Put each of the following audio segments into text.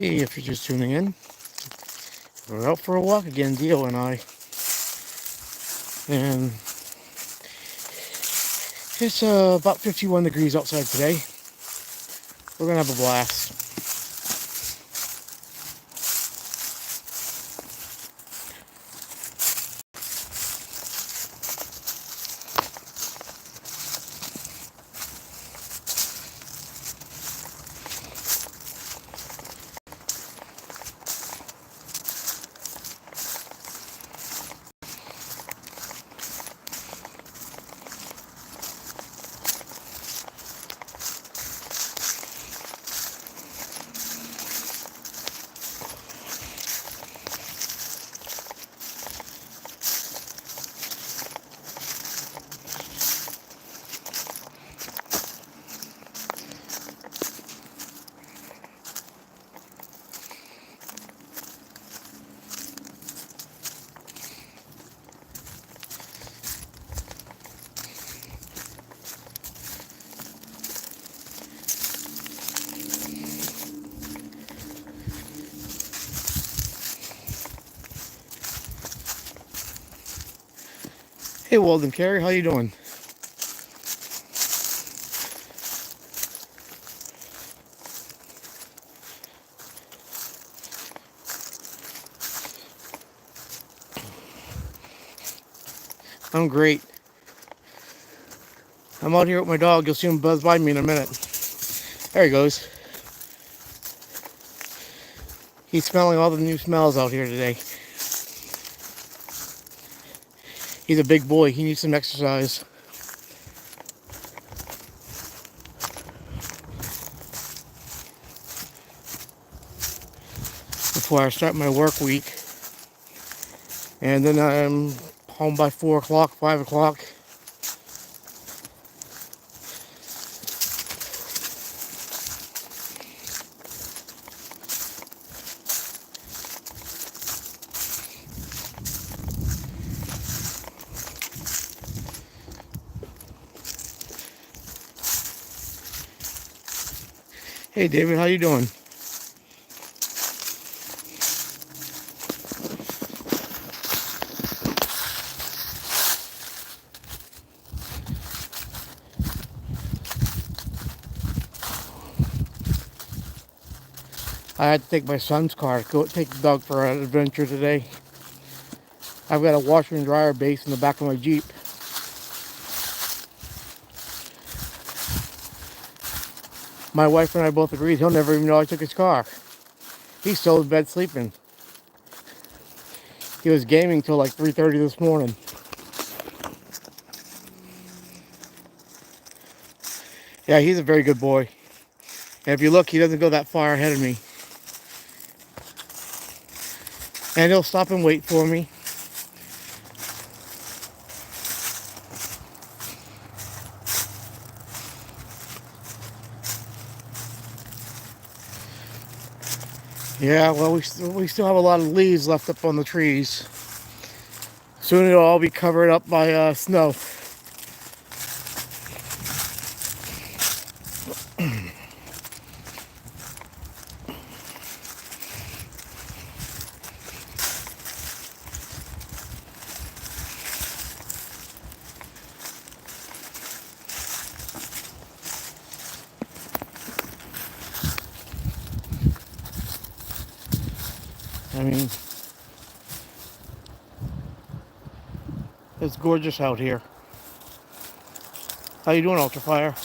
Hey, if you're just tuning in, we're out for a walk again, Dio and I. And it's about 51 degrees outside today. We're going to have a blast. Hey, Walden Carey, how you doing? I'm great. I'm out here with my dog. You'll see him buzz by me in a minute. There he goes. He's smelling all the new smells out here today. He's a big boy. He needs some exercise. Before I start my work week. And then I'm home by 4 o'clock, 5 o'clock. Hey, David, how you doing? I had to take my son's car to go take the dog for an adventure today. I've got a washer and dryer base in the back of my Jeep. My wife and I both agreed he'll never even know I took his car. He's still in bed sleeping. He was gaming till like 3:30 this morning. Yeah, he's a very good boy. And if you look, he doesn't go that far ahead of me. And he'll stop and wait for me. Yeah, well, we still have a lot of leaves left up on the trees. Soon it'll all be covered up by snow. I mean, it's gorgeous out here. How you doing, Ultrafire?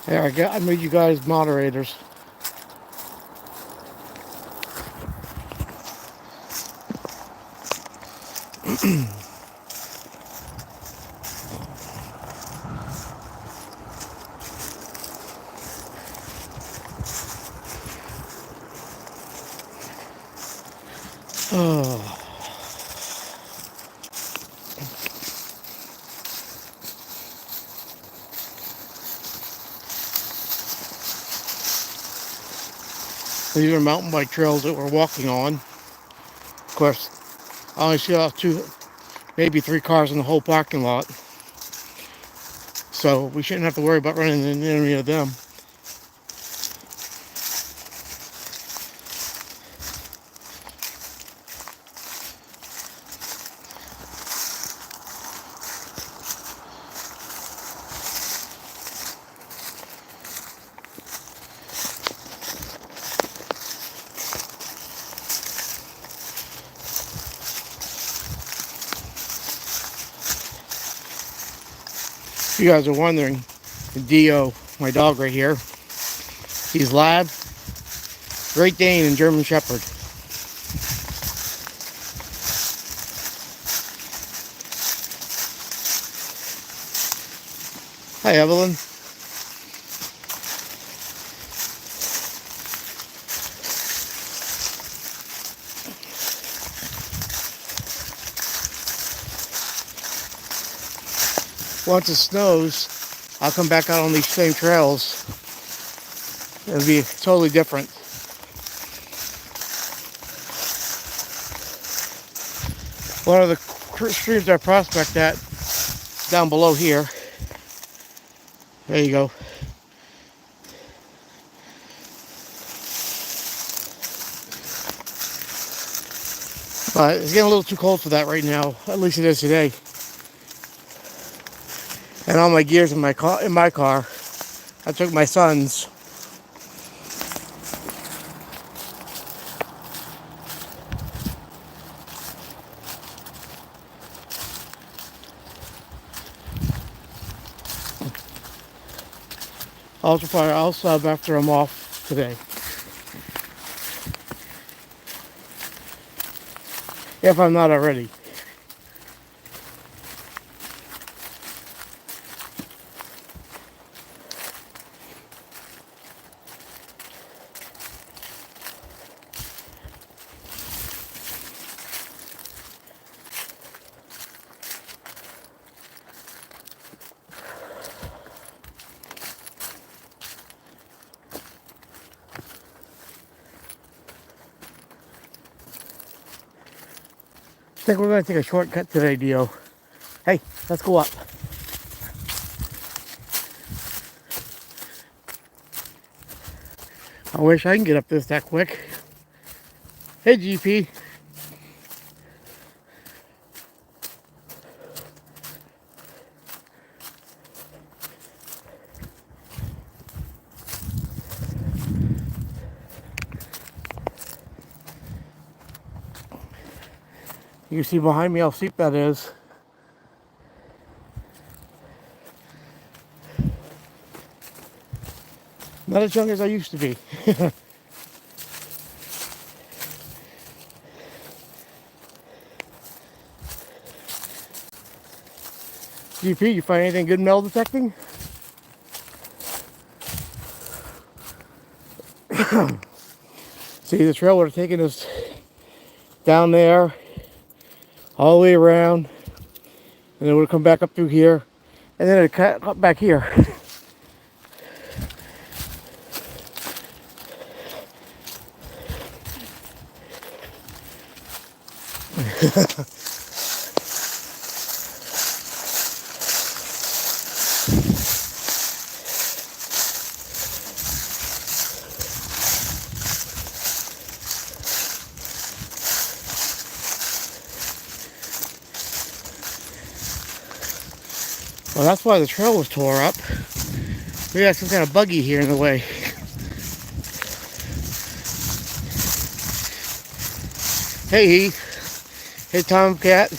There, I made you guys moderators. Oh. These are mountain bike trails that we're walking on. Of course, I only see about two, maybe three cars in the whole parking lot. So we shouldn't have to worry about running into any of them. If you guys are wondering, Dio, my dog right here, he's Lab, Great Dane, and German Shepherd. Hi, Evelyn. Once it snows, I'll come back out on these same trails. It'll be totally different. One of the streams I prospect at down below here. There you go. But it's getting a little too cold for that right now. At least it is today. And all my gear's in my car. I took my son's. I'll sub after I'm off today. If I'm not already. I think we're going to take a shortcut today, Dio. Hey, let's go up. I wish I can get up this that quick. Hey, GP. You see behind me how steep that is. Not as young as I used to be. GP, you find anything good metal detecting? See, the trail would have taken us down there, all the way around, and then it would have come back up through here, and then it cut back here. Well, that's why the trail was tore up. We got some kind of buggy here in the way. Hey, Heath. Hey, Tomcat.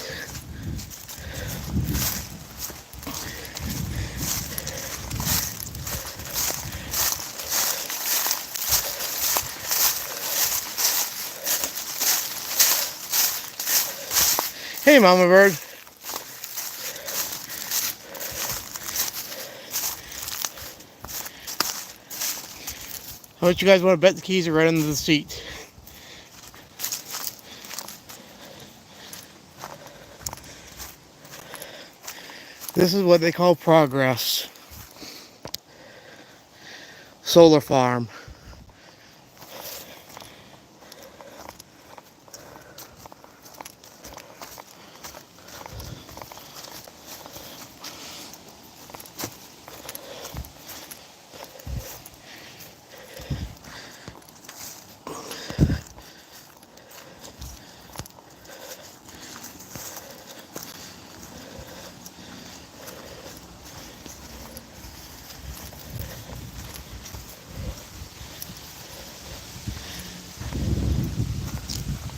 Hey, Mama Bird. How much you guys want to bet the keys are right under the seat? This is what they call progress. Solar farm.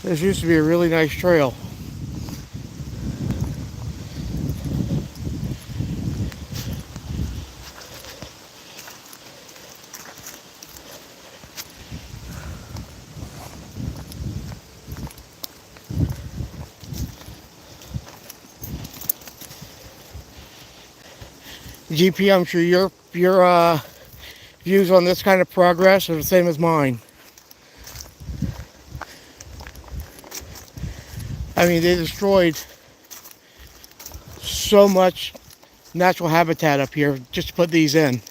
This used to be a really nice trail. GP, I'm sure your views on this kind of progress are the same as mine. I mean, they destroyed so much natural habitat up here just to put these in.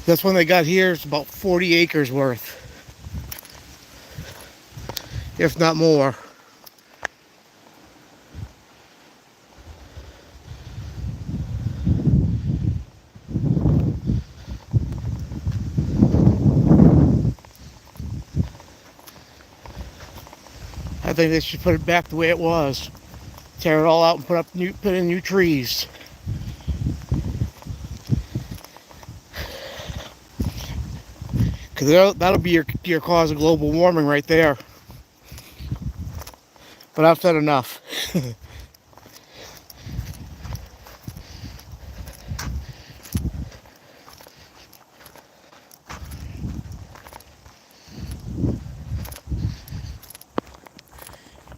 This one they got here is about 40 acres worth, if not more. I think they should put it back the way it was. Tear it all out and put in new trees. Because that'll be your cause of global warming right there. But I've said enough.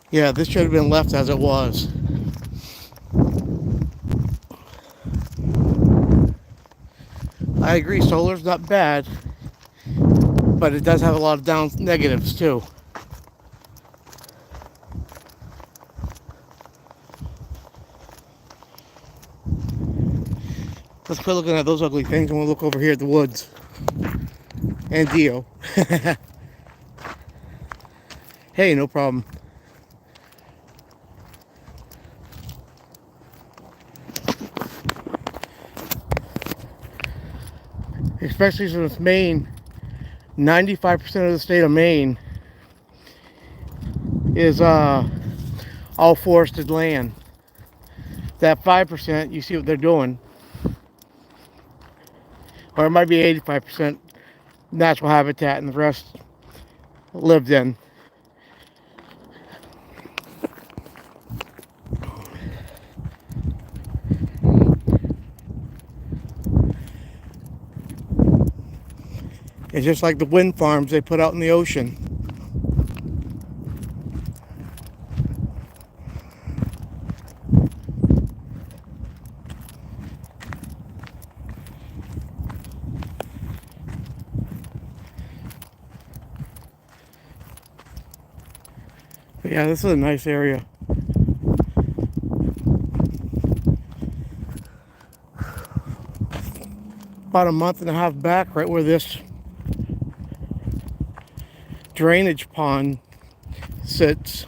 Yeah, this should have been left as it was. I agree, solar's not bad, but it does have a lot of negatives too. Let's quit looking at those ugly things and we'll look over here at the woods. And Dio. Hey, no problem. Especially since Maine, 95% of the state of Maine is all forested land. That 5%, you see what they're doing. Or it might be 85% natural habitat and the rest lived in. It's just like the wind farms they put out in the ocean. But yeah, this is a nice area. About a month and a half back, right where this drainage pond sits,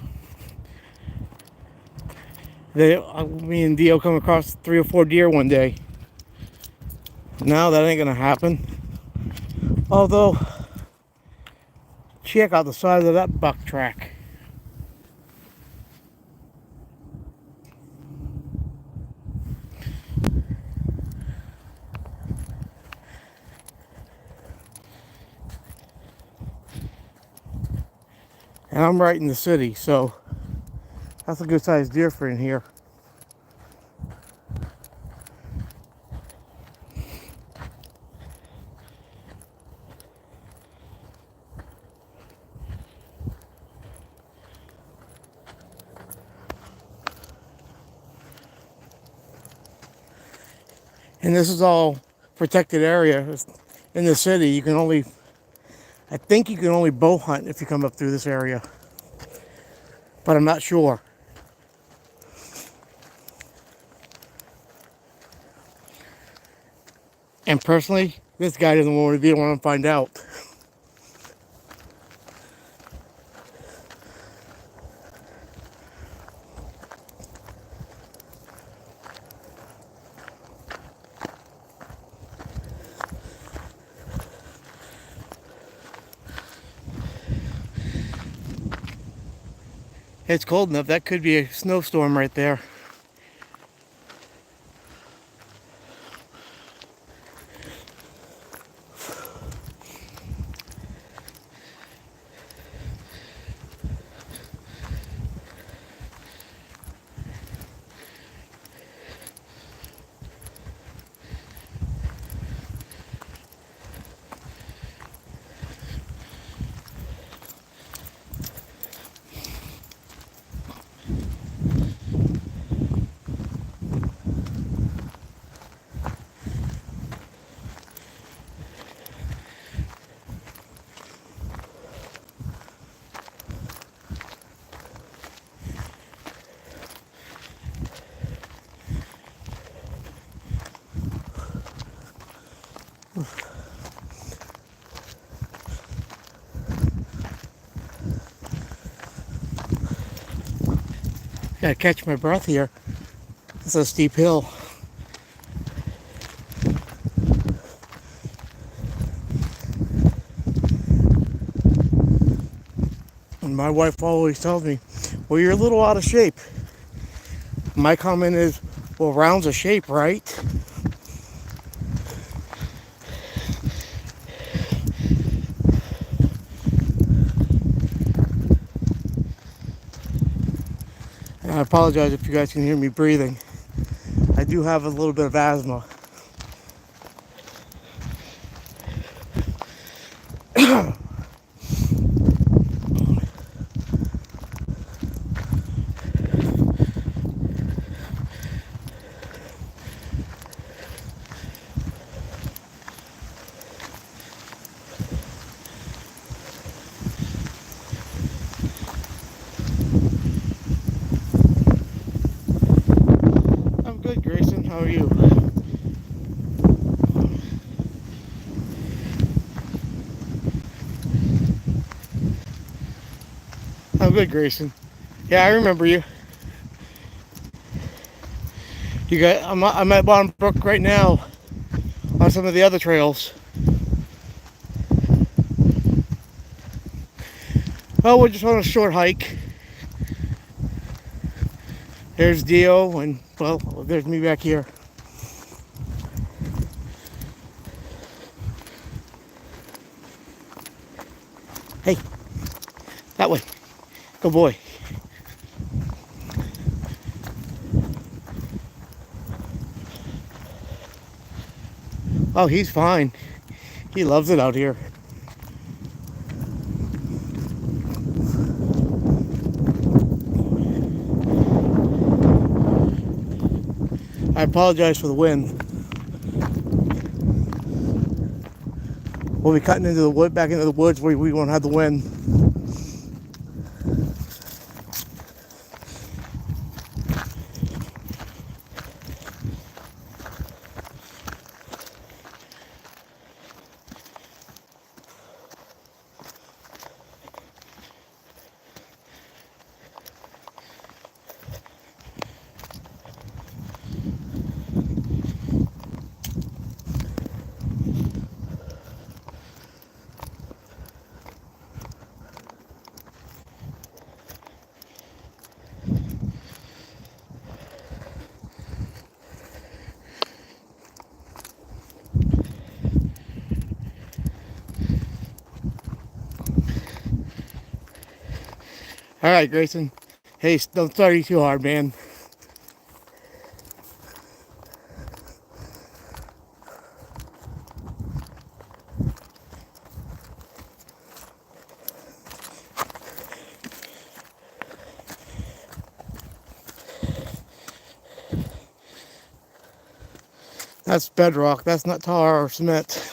me and Dio come across 3 or 4 deer one day. Now that ain't gonna happen. Although, check out the size of that buck track. And I'm right in the city, so that's a good sized deer for in here. And this is all protected area. In the city, I think you can only bow hunt if you come up through this area. But I'm not sure. And personally, this guy doesn't want to be the one to find out. It's cold enough. That could be a snowstorm right there. Gotta catch my breath here. It's a steep hill. And my wife always tells me, well, you're a little out of shape. My comment is, well, round's a shape, right? And I apologize if you guys can hear me breathing. I do have a little bit of asthma. I'm good, Grayson. How are you? I'm good, Grayson. Yeah, I remember you. I'm at Bottom Brook right now on some of the other trails. Oh, we're just on a short hike. There's Dio, and well, there's me back here. Hey, that way. Good boy. Oh, he's fine. He loves it out here. I apologize for the wind. We'll be cutting into the wood, back into the woods where we won't have the wind. All right, Grayson. Hey, don't start you too hard, man. That's bedrock. That's not tar or cement.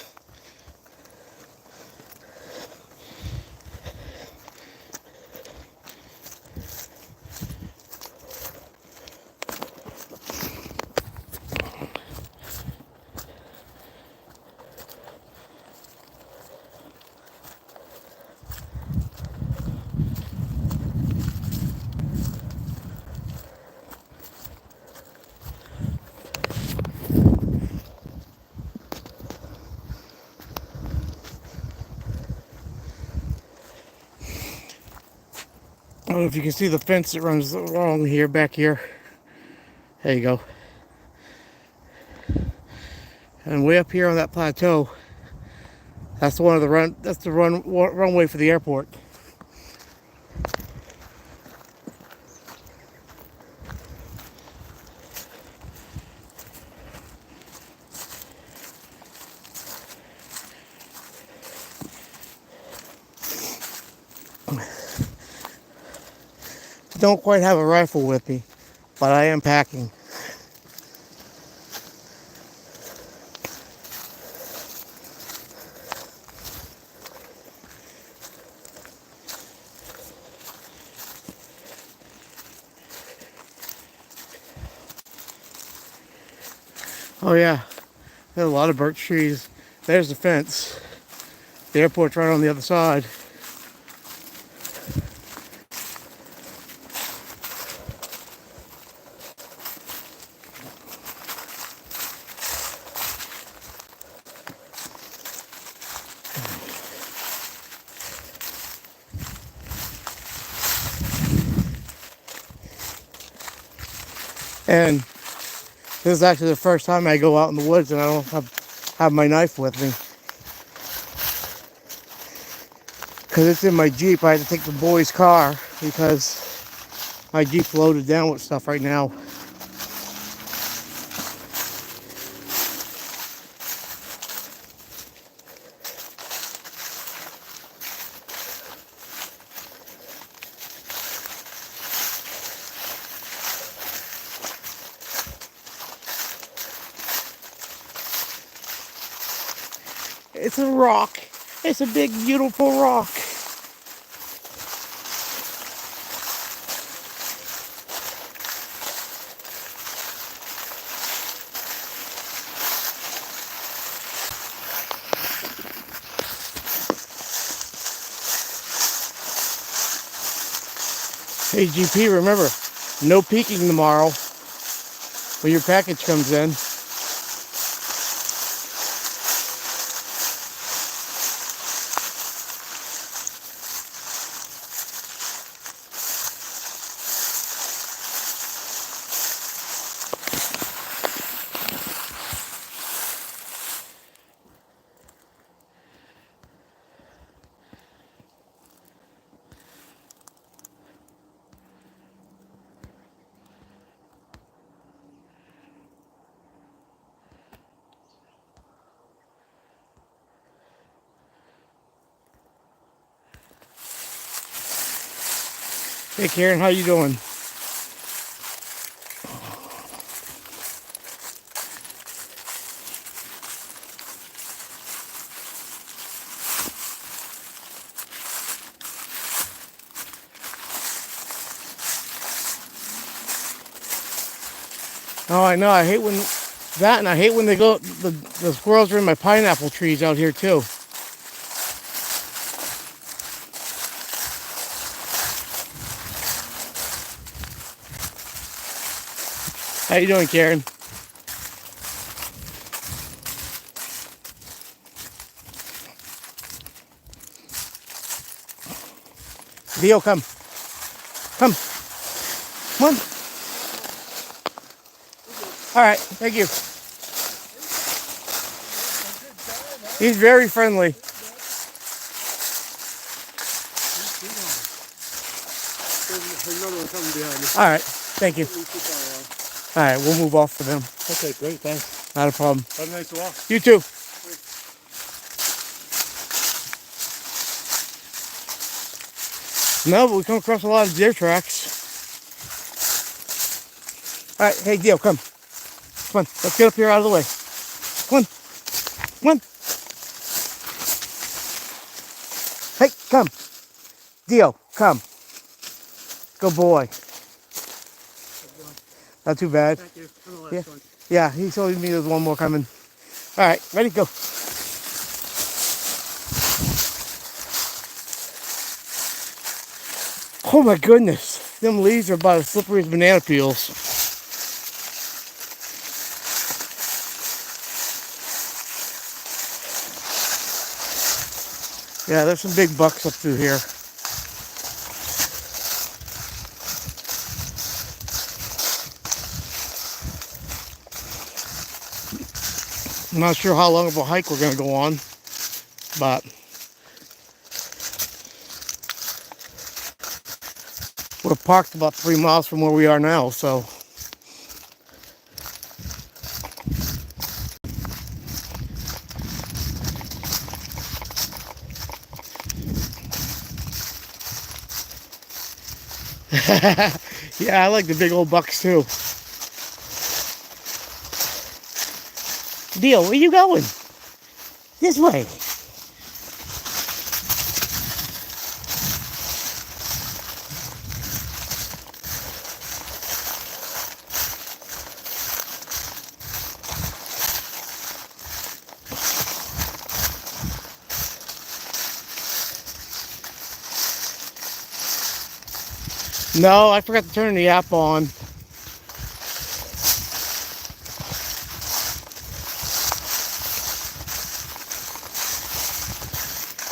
know if you can see the fence that runs along here, back here. There you go. And way up here on that plateau, that's one of the runway for the airport. Don't quite have a rifle with me, but I am packing. Oh yeah, there's a lot of birch trees. There's the fence. The airport's right on the other side. And this is actually the first time I go out in the woods and I don't have my knife with me. Because it's in my Jeep. I had to take the boy's car because my Jeep's loaded down with stuff right now. It's a rock. It's a big, beautiful rock. Hey GP, remember, no peeking tomorrow when your package comes in. Hey Karen, how you doing? Oh, I know. I hate when that, and I hate when they go. The squirrels are in my pineapple trees out here too. How you doing, Karen? Theo, come. Come. Come on. All right, thank you. He's very friendly. All right, thank you. All right, we'll move off for them. Okay, great, thanks. Not a problem. Have a nice walk. You too. No, but we come across a lot of deer tracks. All right, hey, Dio, come. Come on, let's get up here out of the way. Come on. Come on. Hey, come. Dio, come. Good boy. Not too bad. Thank you. I'm the last Yeah. one. Yeah, he told me there's one more coming. All right, ready, go. Oh my goodness, them leaves are about as slippery as banana peels. Yeah, there's some big bucks up through here. I'm not sure how long of a hike we're going to go on, but we're parked about 3 miles from where we are now, so. Yeah, I like the big old bucks too. Deal, where you going? This way. No, I forgot to turn the app on.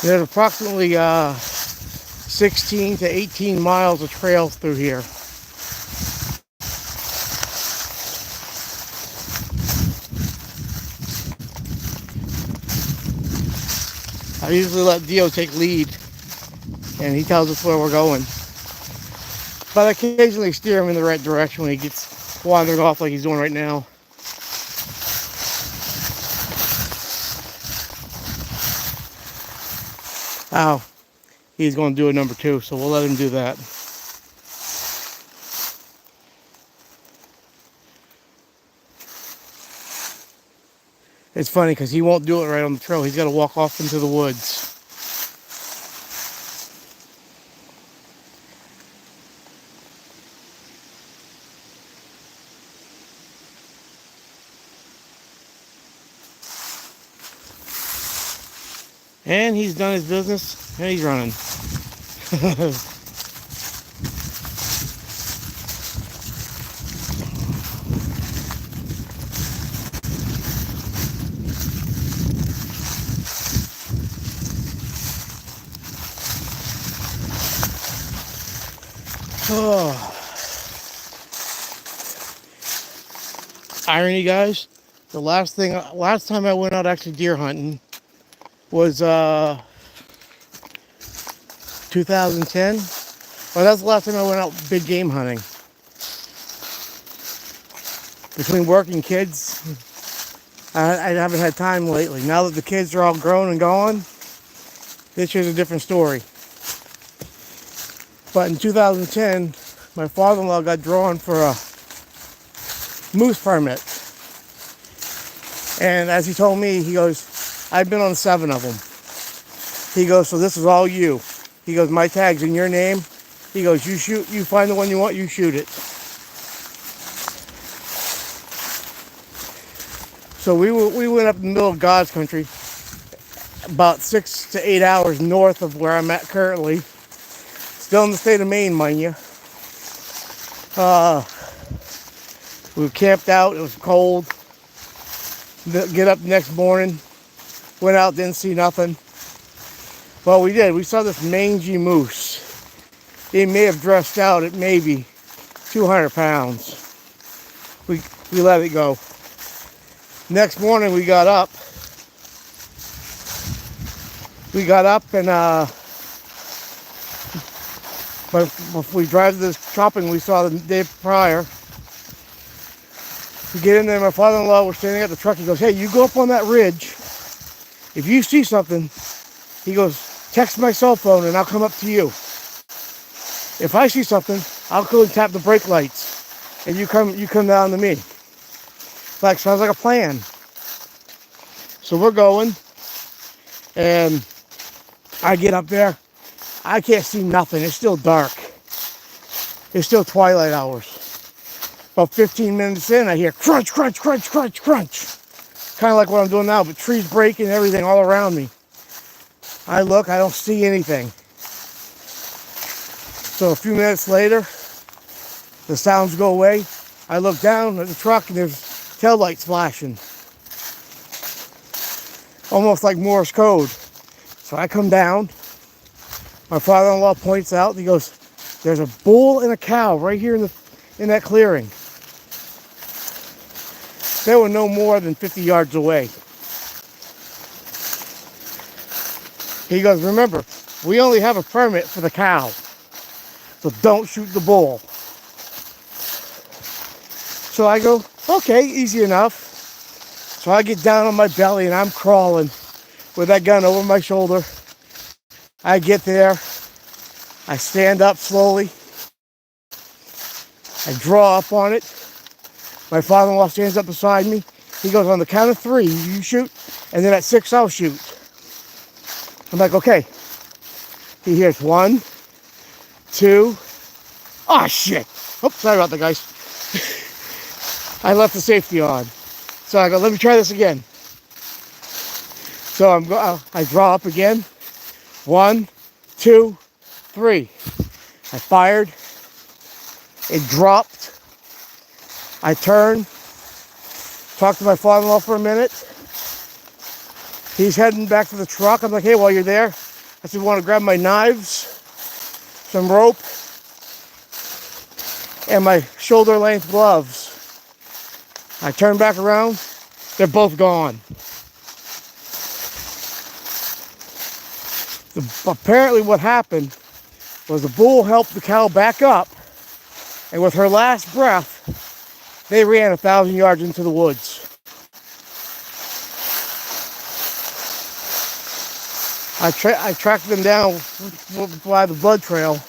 There's approximately 16 to 18 miles of trails through here. I usually let Dio take lead, and he tells us where we're going. But I occasionally steer him in the right direction when he gets wandering off like he's doing right now. Oh, he's going to do a number 2, so we'll let him do that. It's funny because he won't do it right on the trail. He's got to walk off into the woods. And he's done his business, and he's running. Oh. Irony, guys. The last time I went out actually deer hunting was 2010. Well, that's the last time I went out big game hunting. Between work and kids, I haven't had time lately. Now that the kids are all grown and gone, this is a different story. But in 2010, my father-in-law got drawn for a moose permit. And as he told me, he goes, I've been on 7 of them. He goes, so this is all you. He goes, my tag's in your name. He goes, you find the one you want, you shoot it. So we went up in the middle of God's country, about 6 to 8 hours north of where I'm at currently. Still in the state of Maine, mind you. We were camped out, it was cold. Get up the next morning, went out, didn't see nothing. Well, we did. We saw this mangy moose. He may have dressed out at maybe 200 pounds. We let it go. Next morning we got up. And but if we drive to this shopping we saw the day prior. We get in there, my father-in-law was standing at the truck. He goes, hey, you go up on that ridge. If you see something, he goes, text my cell phone and I'll come up to you. If I see something, I'll go and tap the brake lights and you come down to me. Like, sounds like a plan. So we're going, and I get up there. I can't see nothing. It's still dark. It's still twilight hours. About 15 minutes in, I hear crunch, crunch, crunch, crunch, crunch. Kind of like what I'm doing now, but trees breaking and everything all around me. I look, I don't see anything. So a few minutes later, the sounds go away. I look down at the truck and there's tail lights flashing. Almost like Morse code. So I come down. My father-in-law points out, he goes, there's a bull and a cow right here in that clearing. They were no more than 50 yards away. He goes, remember, we only have a permit for the cow, so don't shoot the bull. So I go, okay, easy enough. So I get down on my belly and I'm crawling with that gun over my shoulder. I get there. I stand up slowly. I draw up on it. My father-in-law stands up beside me. He goes, on the count of 3, you shoot, and then at 6, I'll shoot. I'm like, okay. He hears 1, 2. Oh, shit. Oops, sorry about that, guys. I left the safety on. So I go, let me try this again. So I draw up again. 1, 2, 3. I fired. It dropped. I turned. Talked to my father-in-law for a minute. He's heading back to the truck. I'm like, hey, while you're there, I said, want to grab my knives, some rope, and my shoulder-length gloves. I turn back around. They're both gone. Apparently what happened was the bull helped the cow back up, and with her last breath, they ran 1,000 yards into the woods. I tracked them down by the blood trail,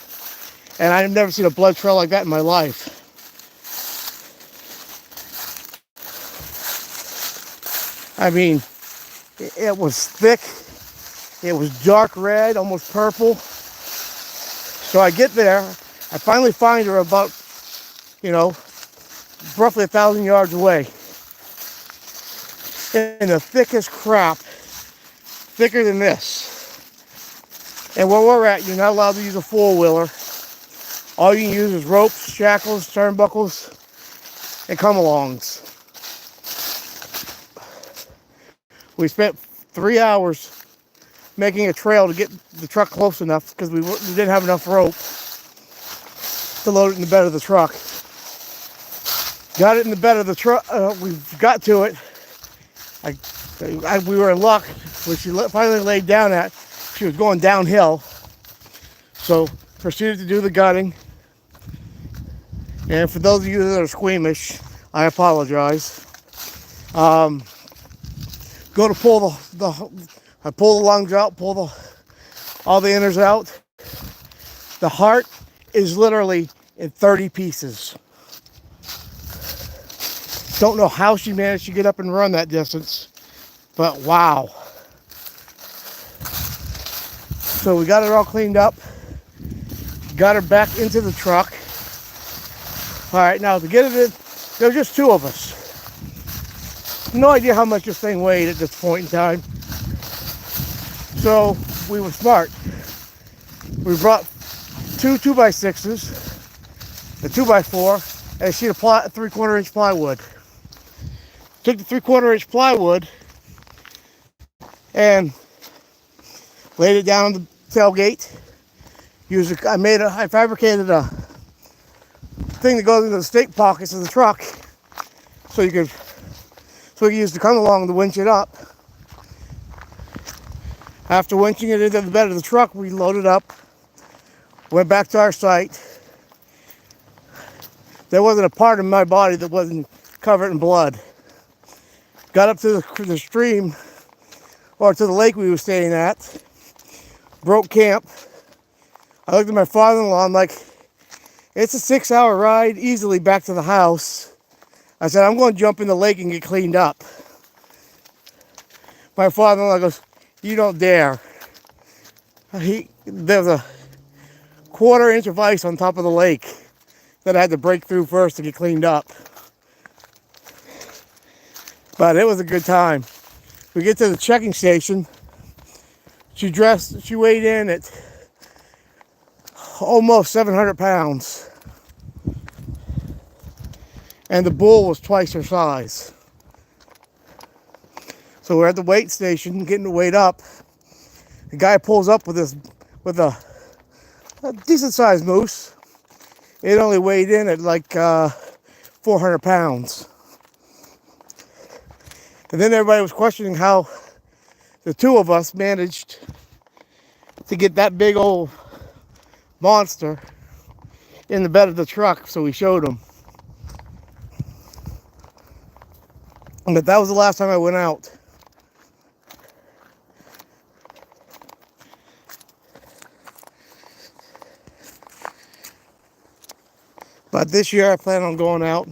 and I've never seen a blood trail like that in my life. I mean, it was thick. It was dark red, almost purple. So I get there. I finally find her about, roughly 1,000 yards away. In the thickest crap, thicker than this. And where we're at, you're not allowed to use a four-wheeler. All you can use is ropes, shackles, turnbuckles, and come-alongs. We spent 3 hours making a trail to get the truck close enough because we didn't have enough rope to load it in the bed of the truck. Got it in the bed of the truck. We got to it. We were in luck when she finally laid down at. She was going downhill. So proceeded to do the gutting. And for those of you that are squeamish, I apologize. Go to pull I pull the lungs out, pull all the innards out. The heart is literally in 30 pieces. Don't know how she managed to get up and run that distance, but wow. So we got it all cleaned up, got her back into the truck. All right, now to get it in, there were just 2 of us. No idea how much this thing weighed at this point in time. So we were smart. We brought 2 2x6s, a 2x4, and a sheet of 3/4 inch plywood. Took the 3/4 inch plywood and laid it down on the tailgate. I fabricated a thing that goes into the stake pockets of the truck, so we could use the come along to winch it up. After winching it into the bed of the truck, we loaded up, went back to our site. There wasn't a part of my body that wasn't covered in blood. Got up to the stream, or to the lake we were staying at, broke camp. I looked at my father-in-law, I'm like, it's a 6-hour ride easily back to the house. I said, I'm going to jump in the lake and get cleaned up. My father-in-law goes, you don't dare. There's a 1/4 inch of ice on top of the lake that I had to break through first to get cleaned up. But it was a good time. We get to the checking station. She weighed in at almost 700 pounds. And the bull was twice her size. So we're at the weight station getting the weight up. The guy pulls up with a decent sized moose. It only weighed in at like 400 pounds. And then everybody was questioning how the 2 of us managed to get that big old monster in the bed of the truck, so we showed him. But that was the last time I went out. But this year I plan on going out.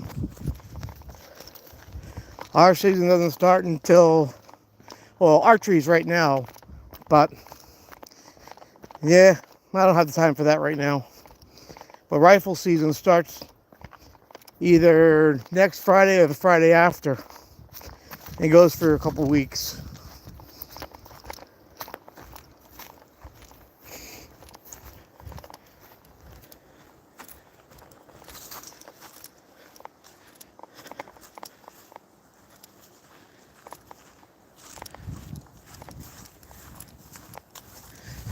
Our season doesn't start until, well, archery's right now, but yeah, I don't have the time for that right now. But rifle season starts either next Friday or the Friday after. It goes for a couple weeks.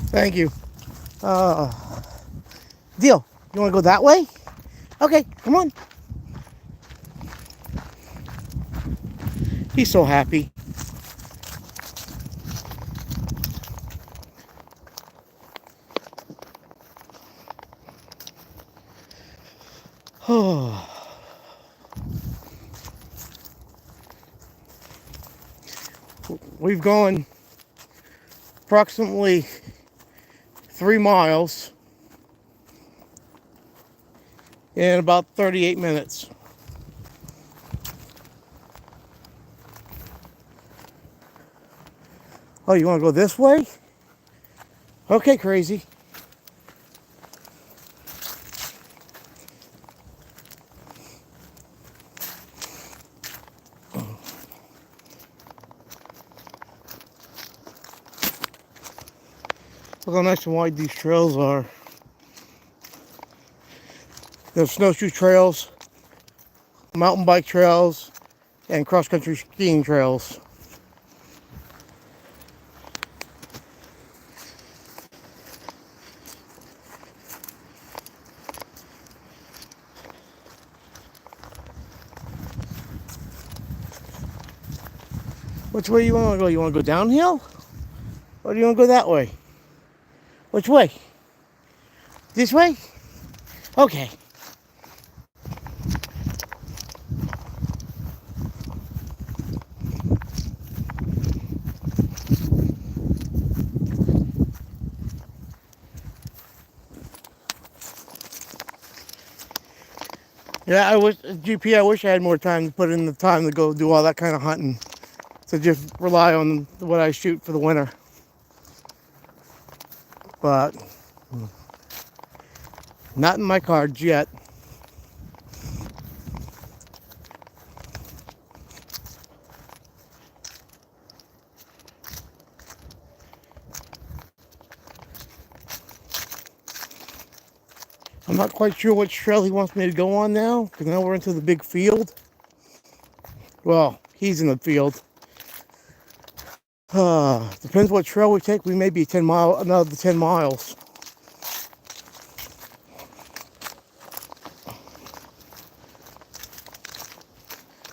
Thank you. Deal. You want to go that way? Okay, come on. He's so happy. Oh. We've gone approximately 3 miles in about 38 minutes. Oh, you want to go this way? Okay, crazy. Look how nice and wide these trails are. There's snowshoe trails, mountain bike trails, and cross-country skiing trails. Which way do you want to go? You want to go downhill? Or do you want to go that way? Which way? This way? Okay. Yeah, I wish GP. I wish I had more time to put in the time to go do all that kind of hunting. To just rely on what I shoot for the winter. But not in my cards yet. I'm not quite sure which trail he wants me to go on now, because now we're into the big field. Well, he's in the field. Depends what trail we take. We may be another 10 miles.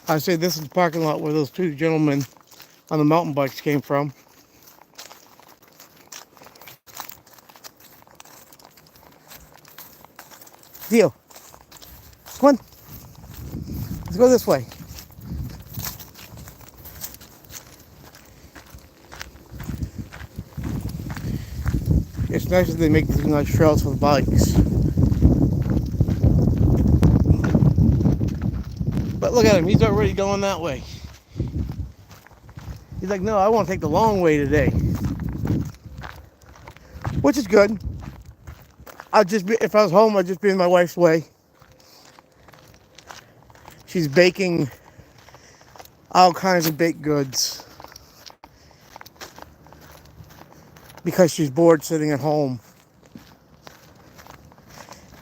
I say this is the parking lot where those two gentlemen on the mountain bikes came from. Deal. Come on. Let's go this way. It's nice that they make these nice trails for the bikes. But look at him, he's already going that way. He's like, no, I want to take the long way today. Which is good. If I was home, I'd just be in my wife's way. She's baking all kinds of baked goods. Because she's bored sitting at home.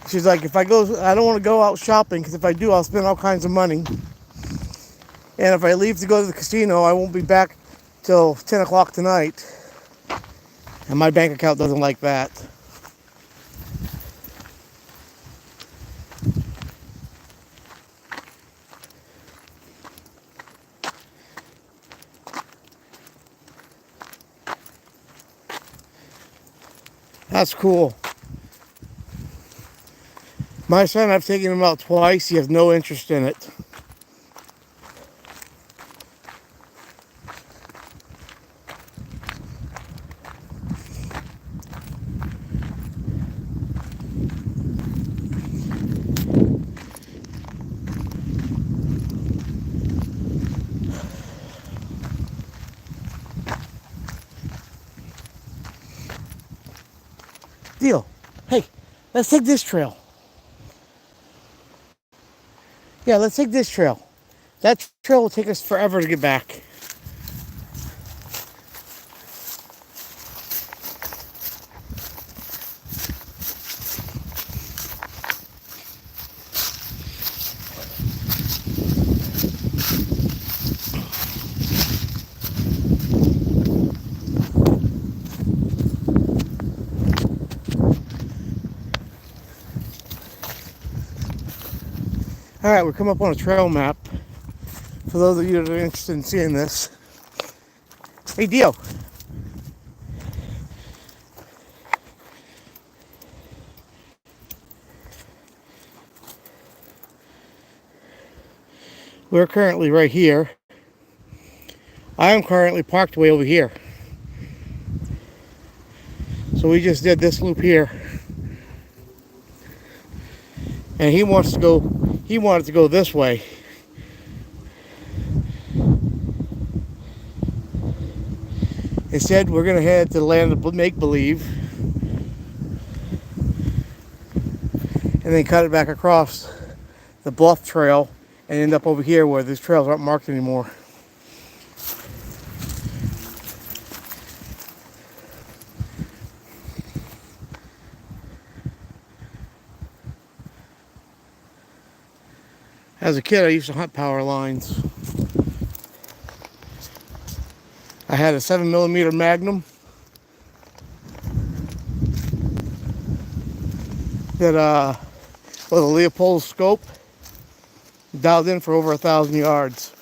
She's like, I don't want to go out shopping, because if I do, I'll spend all kinds of money. And if I leave to go to the casino, I won't be back till 10 o'clock tonight. And my bank account doesn't like that. That's cool. My son, I've taken him out twice. He has no interest in it. Deal. Hey, let's take this trail. Yeah, let's take this trail. That trail will take us forever to get back. All right, we're coming up on a trail map. For those of you that are interested in seeing this. Hey, Dio. We're currently right here. I am currently parked way over here. So we just did this loop here. And he wanted to go this way. Instead, we're going to head to the land of make-believe. And then cut it back across the bluff trail and end up over here where these trails aren't marked anymore. As a kid, I used to hunt power lines. I had a 7mm Magnum that with a Leopold scope, dialed in for over 1,000 yards.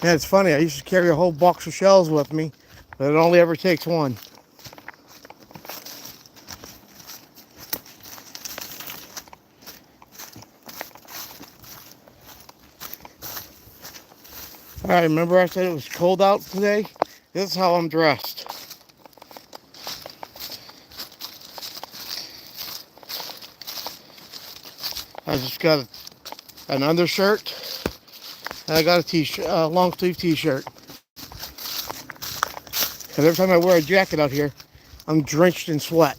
Yeah, it's funny, I used to carry a whole box of shells with me, but it only ever takes one. Alright, remember I said it was cold out today? This is how I'm dressed. I just got an undershirt, and I got a t-shirt, long sleeve t-shirt. And every time I wear a jacket out here, I'm drenched in sweat.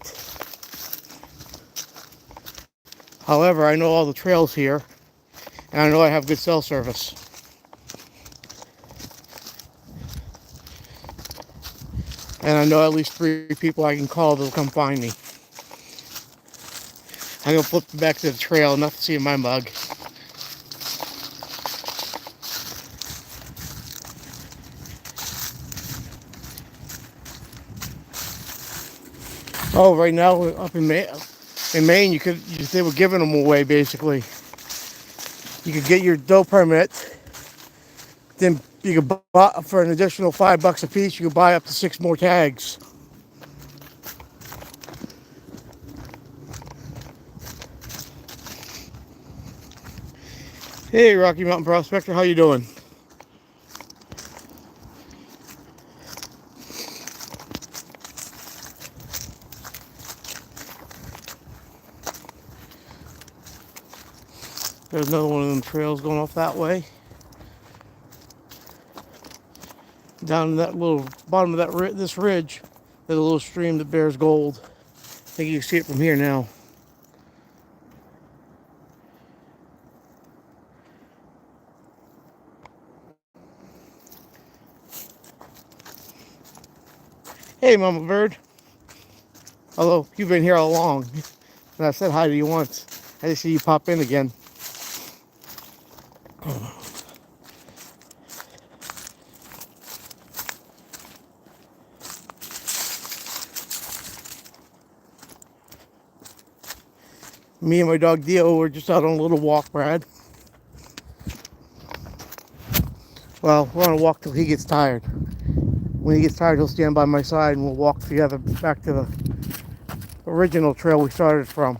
However, I know all the trails here, and I know I have good cell service. And I know at least 3 people I can call that'll come find me. I'm gonna flip back to the trail, enough to see in my mug. Oh, right now we're up in Maine, they were giving them away basically. You could get your doe permit, then you could buy for an additional $5 a piece. You could buy up to 6 more tags. Hey, Rocky Mountain Prospector, how you doing? There's another one of them trails going off that way. Down in that little bottom of this ridge, there's a little stream that bears gold. I think you can see it from here now. Hey, Mama Bird. Although you've been here all along, and I said hi to you once. I just see you pop in again. Me and my dog Dio were just out on a little walk, Brad. Well, we're gonna walk till he gets tired. When he gets tired, he'll stand by my side and we'll walk together back to the original trail we started from.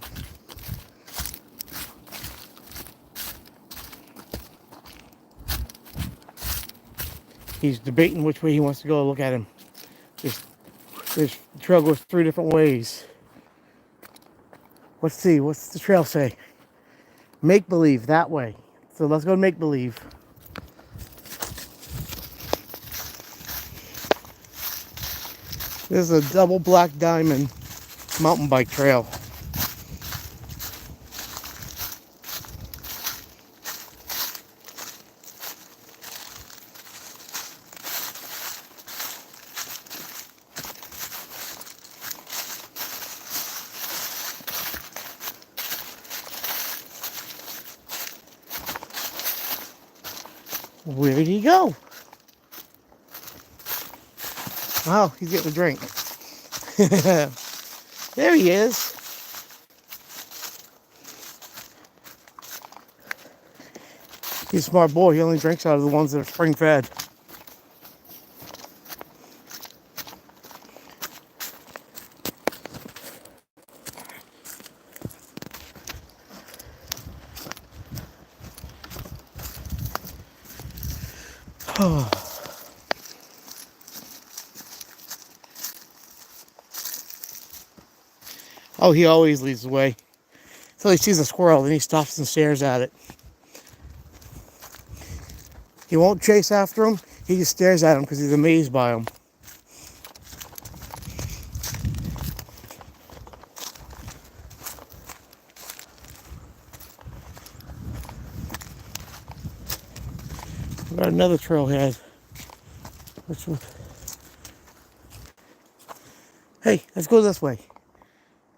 He's debating which way he wants to go. Look at him. This trail goes 3 different ways. Let's see. What's the trail say? Make believe that way. So let's go make believe. This is a double black diamond mountain bike trail. Where did he go? Oh, he's getting a drink. There he is. He's a smart boy. He only drinks out of the ones that are spring fed. Oh, he always leads the way. Until he sees a squirrel, then he stops and stares at it. He won't chase after him. He just stares at him because he's amazed by him. We got another trailhead. Which one? Hey, let's go this way.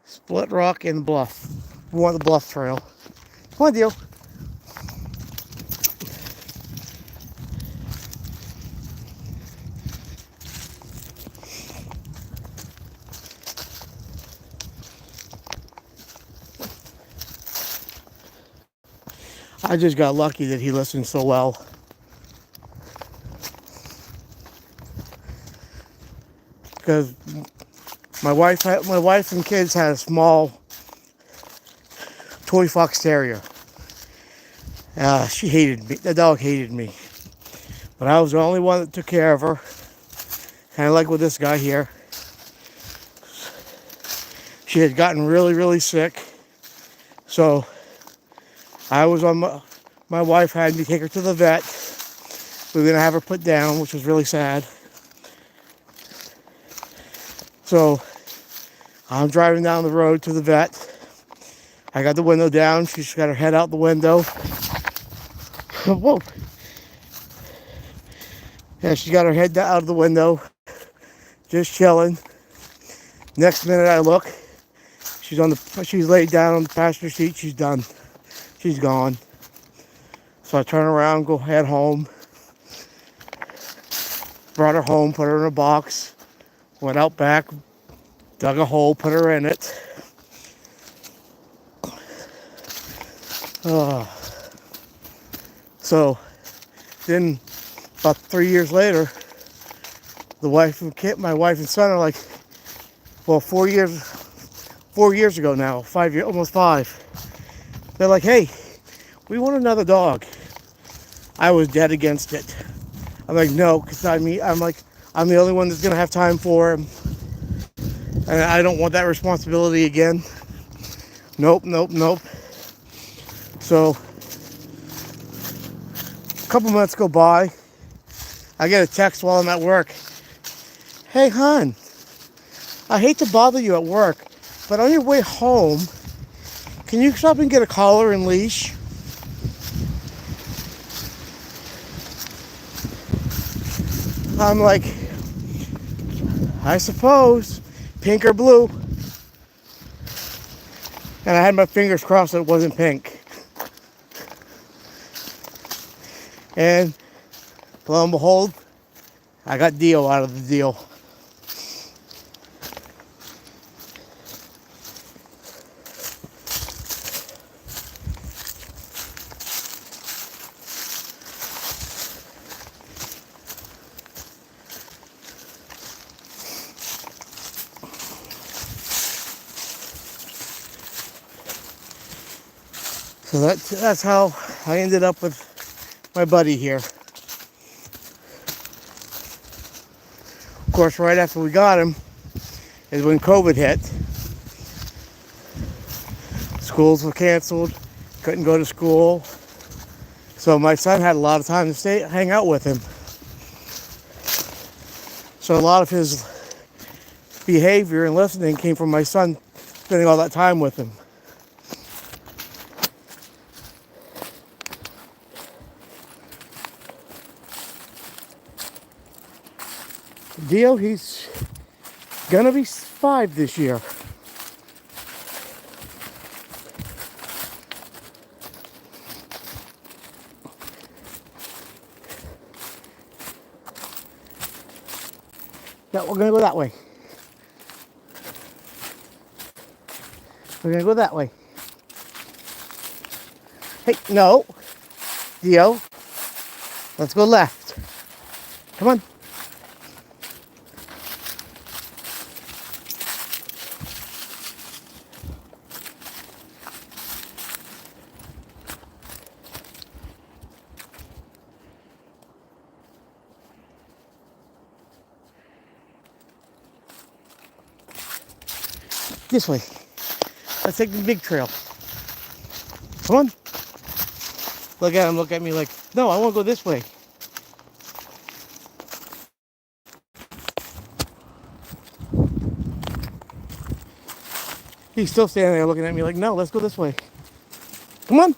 Split Rock and Bluff. We want the Bluff Trail. Come on, Dio. I just got lucky that he listened so well. Because my wife and kids had a small toy fox terrier. She hated me. The dog hated me. But I was the only one that took care of her. Kind of like with this guy here. She had gotten really, really sick. So I was on my wife had me take her to the vet. We were going to have her put down, which was really sad. So I'm driving down the road to the vet. I got the window down. She's got her head out the window. Whoa. Yeah, she's got her head out of the window. Just chilling. Next minute I look. She's laid down on the passenger seat. She's done. She's gone. So I turn around, head home. Brought her home, put her in a box. Went out back, dug a hole, put her in it. So then about 3 years later, my wife and son are like, well, 4 years ago now, almost 5. They're like, hey, we want another dog. I was dead against it. I'm like, no, because I'm the only one that's going to have time for him. And I don't want that responsibility again. Nope. So, a couple months go by. I get a text while I'm at work. Hey, hon, I hate to bother you at work, but on your way home, can you stop and get a collar and leash? I'm like, I suppose, pink or blue. And I had my fingers crossed that it wasn't pink. And lo and behold, I got Dio out of the deal. So that's how I ended up with my buddy here. Of course, right after we got him is when COVID hit. Schools were canceled, couldn't go to school. So my son had a lot of time to hang out with him. So a lot of his behavior and listening came from my son spending all that time with him. Dio, he's gonna be 5 this year. Yeah, we're gonna go that way. We're gonna go that way. Hey, no. Dio, let's go left. Come on. This way. Let's take the big trail. Come on. Look at him, look at me like, no, I want to go this way. He's still standing there looking at me like, no, let's go this way. Come on.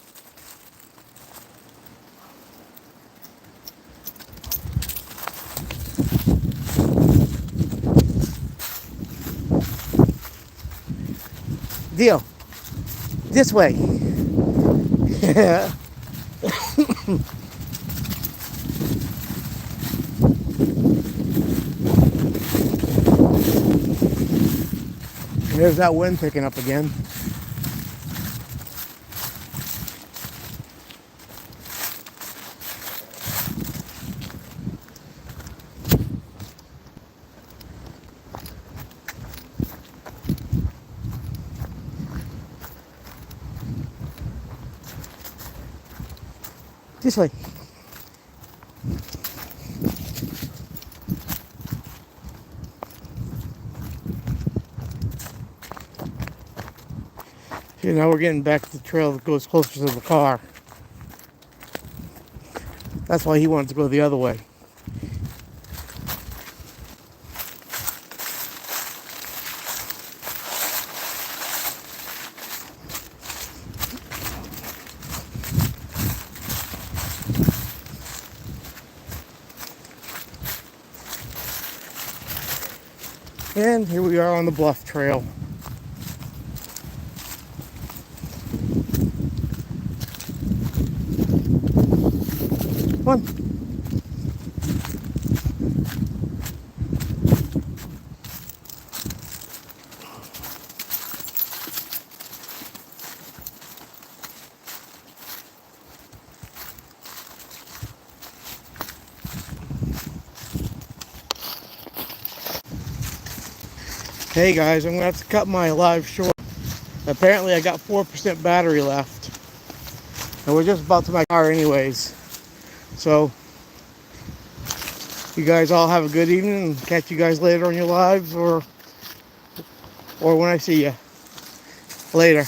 Dio, this way. Yeah. There's that wind picking up again. This way. Okay, now we're getting back to the trail that goes closer to the car. That's why he wanted to go the other way. And here we are on the bluff trail. Come on. Hey guys, I'm gonna have to cut my live short. Apparently I got 4% battery left. And we're just about to my car anyways. So, you guys all have a good evening and catch you guys later on your lives or when I see you. Later.